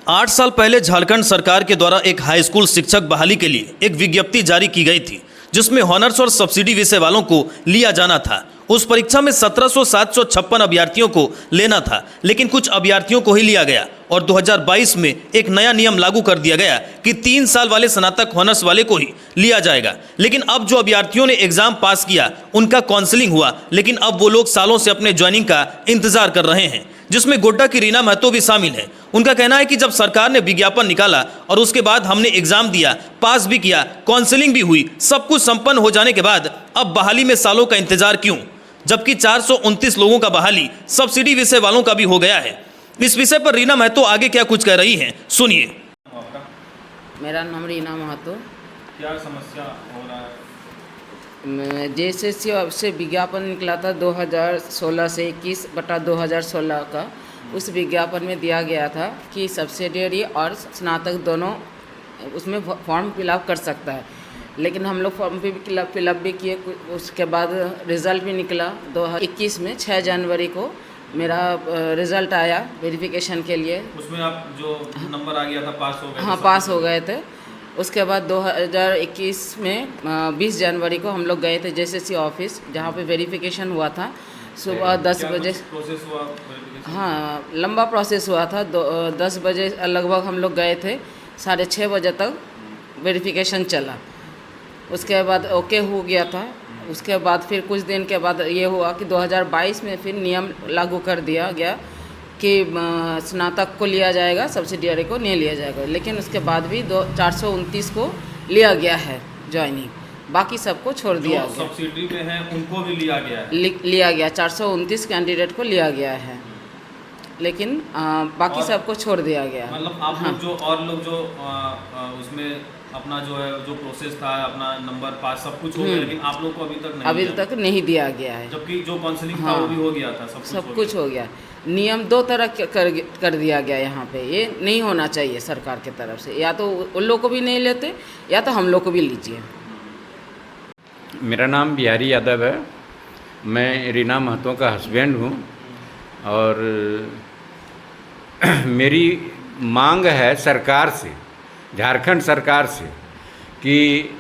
8 साल पहले झारखंड सरकार के द्वारा एक हाई स्कूल शिक्षक बहाली के लिए एक विज्ञप्ति जारी की गई थी, जिसमें हॉनर्स और सब्सिडी विषय वालों को लिया जाना था। उस परीक्षा में 17,756 अभ्यर्थियों को लेना था, लेकिन कुछ अभ्यर्थियों को ही लिया गया और 2022 में एक नया नियम लागू कर दिया गया कि 3 साल वाले स्नातक हॉनर्स वाले को ही लिया जाएगा। लेकिन अब जो अभ्यर्थियों ने एग्जाम पास किया उनका काउंसलिंग हुआ, लेकिन अब वो लोग सालों से अपने ज्वाइनिंग का इंतजार कर रहे हैं, जिसमें गोड्डा की रीना महतो भी शामिल है। उनका कहना है कि जब सरकार ने विज्ञापन निकाला और उसके बाद हमने एग्जाम दिया, पास भी किया, काउंसलिंग भी हुई, सब कुछ संपन्न हो जाने के बाद अब बहाली में सालों का इंतजार क्यों, जबकि 429 लोगों का बहाली सब्सिडी विषय वालों का भी हो गया है। इस विषय पर रीना महतो आगे क्या कुछ कह रही हैं, सुनिए। मेरा नाम रीना महतो। क्या समस्या हो रहा है? जेएसएससी से विज्ञापन निकला था 2016 से 21/2016 का। उस विज्ञापन में दिया गया था कि सब्सिडियरी और स्नातक दोनों उसमें फॉर्म फिलअप कर सकता है, लेकिन हम लोग फॉर्म फिलअप भी किए। उसके बाद रिज़ल्ट भी निकला 2021 में 6 जनवरी को मेरा रिज़ल्ट आया वेरिफिकेशन के लिए। उसमें आप जो नंबर आ गया था पास हो गए? हाँ, पास हो गए थे। उसके बाद 2021 में 20 जनवरी को हम लोग गए थे जेएसएससी ऑफिस, जहाँ पे वेरिफिकेशन हुआ था सुबह 10 बजे। प्रोसेस हुआ वेरिफिकेशन? हाँ, लंबा प्रोसेस हुआ था। 10 बजे लगभग हम लोग गए थे, 6:30 बजे तक वेरिफिकेशन चला। उसके बाद ओके हो गया था। उसके बाद फिर कुछ दिन के बाद ये हुआ कि 2022 में फिर नियम लागू कर दिया गया कि स्नातक को लिया जाएगा, सब्सिडियरी को नहीं लिया जाएगा। लेकिन उसके बाद भी 429 को लिया गया है ज्वाइनिंग, बाकी सबको छोड़ दिया गया। सब्सिडी में है उनको भी लिया गया है? लिया गया, 429 कैंडिडेट को लिया गया है, लेकिन बाकी सबको छोड़ दिया गया। मतलब आप लोग जो और लोग जो उसमें अपना जो है जो प्रोसेस था, अपना नंबर पास सब कुछ हो गया, लेकिन आप लोग को अभी तक नहीं दिया गया है। जबकि जो काउंसलिंग था वो भी हो गया था, सब कुछ हो गया। नियम 2 तरह कर दिया गया यहाँ पे। ये नहीं होना चाहिए सरकार की तरफ से, या तो उन लोग को भी नहीं लेते या तो हम लोग को भी लीजिए। मेरा नाम बिहारी यादव है। मैं रीना महतो का हस्बैंड हूँ और मेरी मांग है सरकार से, झारखंड सरकार से, कि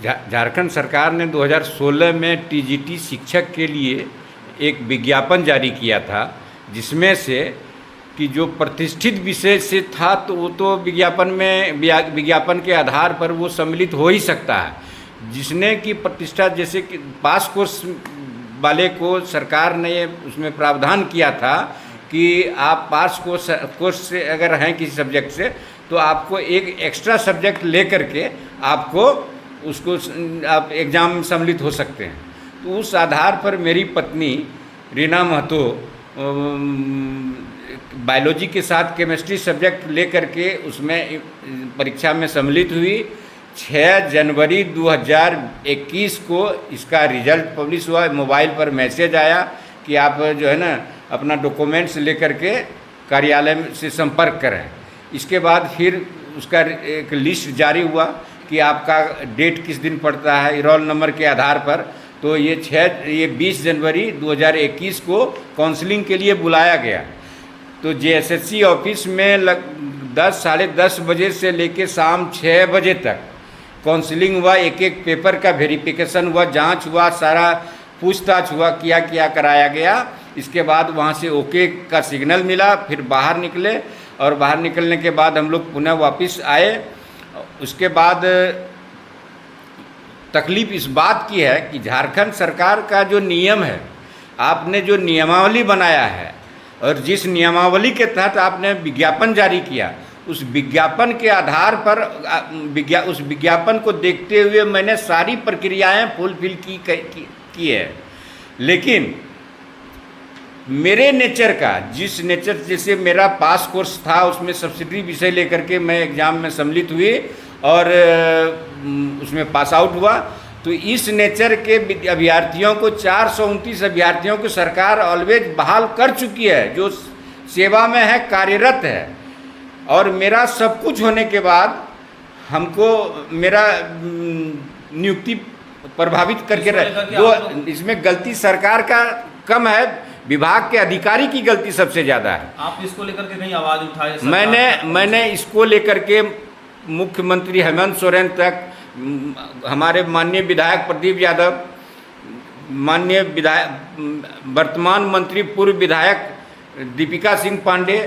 झारखंड सरकार ने 2016 में टीजीटी शिक्षक के लिए एक विज्ञापन जारी किया था, जिसमें से कि जो प्रतिष्ठित विषय से था तो वो तो विज्ञापन के आधार पर वो सम्मिलित हो ही सकता है। जिसने कि प्रतिष्ठा, जैसे कि पास कोर्स वाले को सरकार ने उसमें प्रावधान किया था कि आप पास कोर्स से अगर हैं किसी सब्जेक्ट से तो आपको एक एक्स्ट्रा सब्जेक्ट ले करके आपको उसको आप एग्ज़ाम में सम्मिलित हो सकते हैं। तो उस आधार पर मेरी पत्नी रीना महतो बायोलॉजी के साथ केमिस्ट्री सब्जेक्ट ले करके उसमें परीक्षा में सम्मिलित हुई। 6 जनवरी 2021 को इसका रिजल्ट पब्लिश हुआ। मोबाइल पर मैसेज आया कि आप जो है ना अपना डॉक्यूमेंट्स लेकर के कार्यालय से संपर्क करें। इसके बाद फिर उसका एक लिस्ट जारी हुआ कि आपका डेट किस दिन पड़ता है रोल नंबर के आधार पर। तो ये 20 जनवरी 2021 को काउंसलिंग के लिए बुलाया गया। तो जेएसएससी ऑफिस में 10 साढ़े 10 बजे से लेकर शाम 6 बजे तक काउंसलिंग हुआ। एक पेपर का वेरिफिकेशन हुआ, जांच हुआ, सारा पूछताछ हुआ, क्या कराया गया। इसके बाद वहाँ से ओके का सिग्नल मिला। फिर बाहर निकले और बाहर निकलने के बाद हम लोग पुनः वापस आए। उसके बाद तकलीफ इस बात की है कि झारखंड सरकार का जो नियम है, आपने जो नियमावली बनाया है और जिस नियमावली के तहत आपने विज्ञापन जारी किया, उस विज्ञापन के आधार पर उस विज्ञापन को देखते हुए मैंने सारी प्रक्रियाएं फुलफिल की है। लेकिन मेरे नेचर का, जिस नेचर जैसे मेरा पास कोर्स था उसमें सब्सिडी विषय लेकर के मैं एग्ज़ाम में सम्मिलित हुई और उसमें पास आउट हुआ, तो इस नेचर के अभ्यर्थियों को 429 अभ्यर्थियों को सरकार ऑलवेज बहाल कर चुकी है, जो सेवा में है, कार्यरत है। और मेरा सब कुछ होने के बाद हमको मेरा नियुक्ति प्रभावित करके रहे। इसमें गलती सरकार का कम है, विभाग के अधिकारी की गलती सबसे ज़्यादा है। आप इसको लेकर के कहीं आवाज़ उठाए? मैंने इसको लेकर के मुख्यमंत्री हेमंत सोरेन तक, हमारे माननीय विधायक प्रदीप यादव, माननीय विधायक वर्तमान मंत्री पूर्व विधायक दीपिका सिंह पांडे,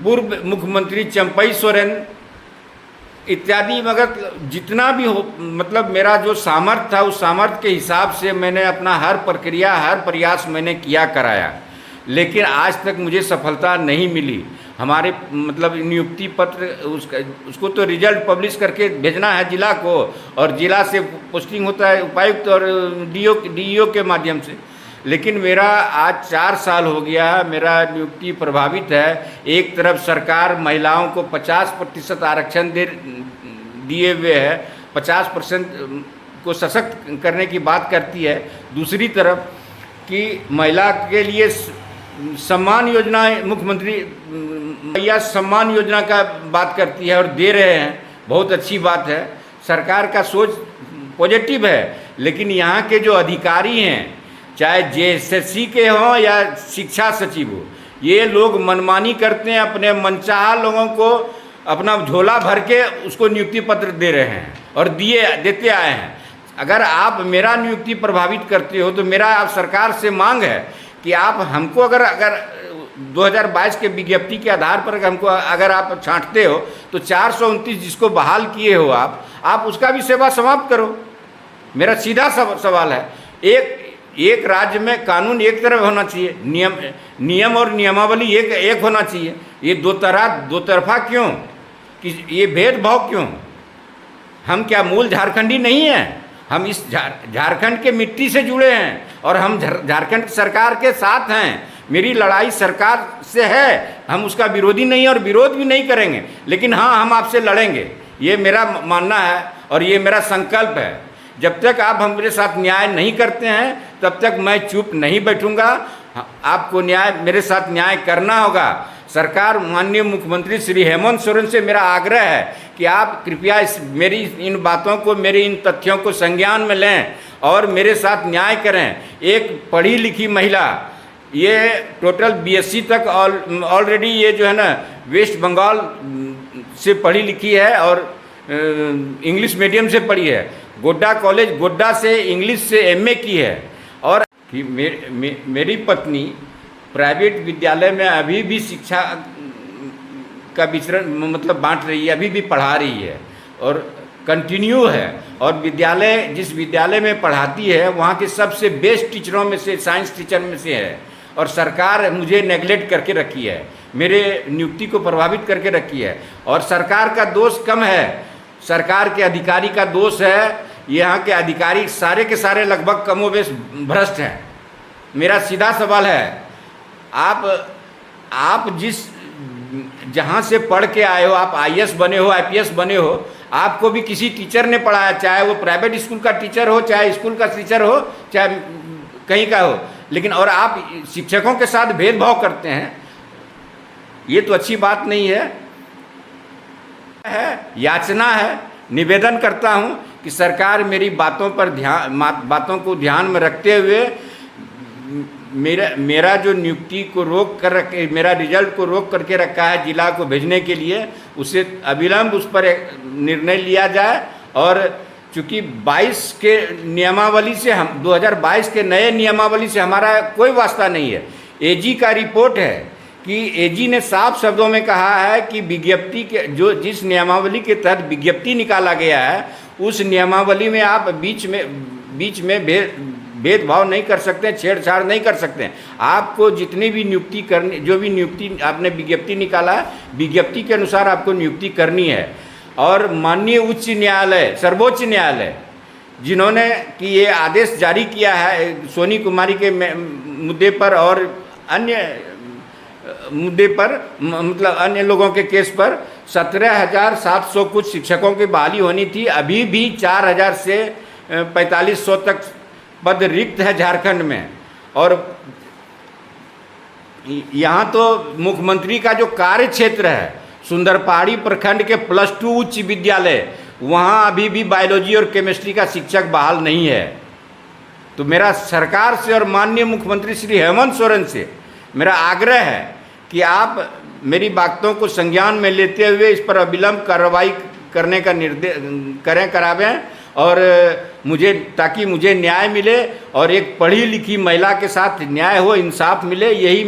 पूर्व मुख्यमंत्री चंपई सोरेन इत्यादि, मगर जितना भी हो, मतलब मेरा जो सामर्थ्य था उस सामर्थ्य के हिसाब से मैंने अपना हर प्रक्रिया, हर प्रयास मैंने किया कराया, लेकिन आज तक मुझे सफलता नहीं मिली। हमारे मतलब नियुक्ति पत्र उसको तो रिजल्ट पब्लिश करके भेजना है जिला को, और जिला से पोस्टिंग होता है उपायुक्त और डीईओ के माध्यम से। लेकिन मेरा आज 4 साल हो गया, मेरा नियुक्ति प्रभावित है। एक तरफ सरकार महिलाओं को 50% आरक्षण दिए हुए है, 50% को सशक्त करने की बात करती है। दूसरी तरफ कि महिला के लिए सम्मान योजना, मुख्यमंत्री महिला सम्मान योजना का बात करती है और दे रहे हैं, बहुत अच्छी बात है। सरकार का सोच पॉजिटिव है, लेकिन यहाँ के जो अधिकारी हैं, चाहे जेएसएससी के हों या शिक्षा सचिव हो, ये लोग मनमानी करते हैं, अपने मनचाहा लोगों को अपना झोला भर के उसको नियुक्ति पत्र दे रहे हैं और देते आए हैं। अगर आप मेरा नियुक्ति प्रभावित करते हो तो मेरा आप सरकार से मांग है कि आप हमको अगर 2022 के विज्ञप्ति के आधार पर हमको अगर आप छांटते हो तो 429 जिसको बहाल किए हो आप उसका भी सेवा समाप्त करो। मेरा सीधा सवाल है। एक राज्य में कानून एक तरफ होना चाहिए, नियम और नियमावली एक होना चाहिए। ये दो तरफा क्यों, कि ये भेदभाव क्यों? हम क्या मूल झारखंडी नहीं हैं? हम इस झारखंड के मिट्टी से जुड़े हैं और हम झारखंड सरकार के साथ हैं। मेरी लड़ाई सरकार से है, हम उसका विरोधी नहीं और विरोध भी नहीं करेंगे, लेकिन हाँ, हम आपसे लड़ेंगे, ये मेरा मानना है और ये मेरा संकल्प है। जब तक आप हमारे साथ न्याय नहीं करते हैं तब तक मैं चुप नहीं बैठूंगा। आपको मेरे साथ न्याय करना होगा। सरकार, माननीय मुख्यमंत्री श्री हेमंत सोरेन से मेरा आग्रह है कि आप कृपया मेरी इन बातों को, मेरे इन तथ्यों को संज्ञान में लें और मेरे साथ न्याय करें। एक पढ़ी लिखी महिला, ये टोटल बीएससी तक ऑलरेडी ये जो है ना वेस्ट बंगाल से पढ़ी लिखी है और इंग्लिश मीडियम से पढ़ी है। गोड्डा कॉलेज गोड्डा से इंग्लिश से एमए की है। और कि मेरी पत्नी प्राइवेट विद्यालय में अभी भी शिक्षा का वितरण मतलब बांट रही है, अभी भी पढ़ा रही है और कंटिन्यू है। और जिस विद्यालय में पढ़ाती है वहाँ के सबसे बेस्ट टीचरों में से, साइंस टीचर में से है। और सरकार मुझे नेगलेक्ट करके रखी है, मेरे नियुक्ति को प्रभावित करके रखी है। और सरकार का दोष कम है, सरकार के अधिकारी का दोष है। यहाँ के अधिकारी सारे के सारे लगभग कमोबेश भ्रष्ट हैं। मेरा सीधा सवाल है, आप जहाँ से पढ़ के आए हो, आप आईएएस बने हो, आईपीएस बने हो, आपको भी किसी टीचर ने पढ़ाया, चाहे वो प्राइवेट स्कूल का टीचर हो, चाहे स्कूल का टीचर हो, चाहे कहीं का हो, लेकिन और आप शिक्षकों के साथ भेदभाव करते हैं, ये तो अच्छी बात नहीं है। याचना है, निवेदन करता हूं कि सरकार मेरी बातों को ध्यान में रखते हुए मेरा जो नियुक्ति को रोक कर रखे, मेरा रिजल्ट को रोक करके रखा है जिला को भेजने के लिए, उसे अविलंब उस पर एक निर्णय लिया जाए। और चूँकि 22 के नियमावली से 2022 के नए नियमावली से हमारा कोई वास्ता नहीं है। एजी का रिपोर्ट है कि एजी ने साफ शब्दों में कहा है कि विज्ञप्ति के जिस नियमावली के तहत विज्ञप्ति निकाला गया है उस नियमावली में आप बीच में भेदभाव नहीं कर सकते, छेड़छाड़ नहीं कर सकते। आपको जितनी भी नियुक्ति करनी, जो भी नियुक्ति आपने विज्ञप्ति निकाला है, विज्ञप्ति के अनुसार आपको नियुक्ति करनी है। और माननीय उच्च न्यायालय, सर्वोच्च न्यायालय, जिन्होंने कि ये आदेश जारी किया है सोनी कुमारी के मुद्दे पर और अन्य मुद्दे पर, मतलब अन्य लोगों के केस पर 17,700 कुछ शिक्षकों की बहाली होनी थी। अभी भी 4,000 से 4,500 तक पद रिक्त है झारखंड में। और यहाँ तो मुख्यमंत्री का जो कार्य क्षेत्र है, सुंदरपहाड़ी प्रखंड के +2 उच्च विद्यालय, वहाँ अभी भी बायोलॉजी और केमिस्ट्री का शिक्षक बहाल नहीं है। तो मेरा सरकार से और माननीय मुख्यमंत्री श्री हेमंत सोरेन से मेरा आग्रह है कि आप मेरी बातों को संज्ञान में लेते हुए इस पर अविलंब कार्रवाई करने का निर्देश करावें और मुझे, ताकि मुझे न्याय मिले और एक पढ़ी लिखी महिला के साथ न्याय हो, इंसाफ मिले, यही